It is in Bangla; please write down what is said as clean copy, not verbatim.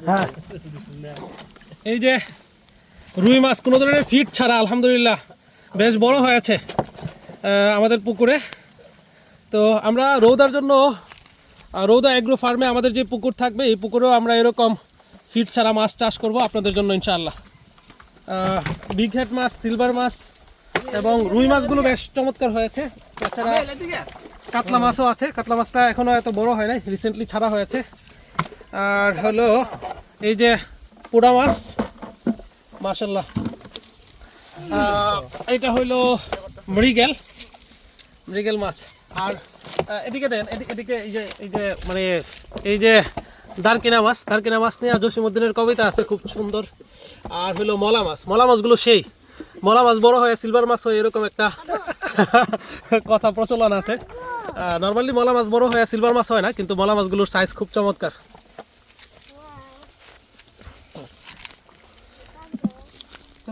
হ্যাঁ, এই যে রুই মাছ কোনো ধরনের ফিট ছাড়া আলহামদুলিল্লাহ বেশ বড় হয়েছে আমাদের পুকুরে। তো আমরা রৌদার জন্য রৌদা এগ্রো ফার্মে আমাদের যে পুকুর থাকবে এই পুকুরেও আমরা এরকম ফিট ছাড়া মাছ চাষ করব আপনাদের জন্য ইনশাআল্লাহ। বিগ হেড মাছ, সিলভার মাছ এবং রুই মাছগুলো বেশ চমৎকার হয়েছে। তাছাড়া কাতলা মাছও আছে, কাতলা মাছটা এখনও এত বড় হয় নাই, রিসেন্টলি ছাড়া হয়েছে। আর হলো এই যে পোড়া মাছ মাশাআল্লাহ, এটা হইলো মৃগেল মাছ। আর এদিকে দেন, এদিকে এই যে মানে এই যে দারকিনা মাছ নিয়ে জসিমউদ্দিনের কবিতা আছে খুব সুন্দর। আর হইলো মলা মাছগুলো সেই মলা মাছ বড় হয় সিলভার মাছ হয় এরকম একটা কথা প্রচলন আছে। নর্মালি মলা মাছ বড় হয় সিলভার মাছ হয় না, কিন্তু মলা মাছগুলোর সাইজ খুব চমৎকার।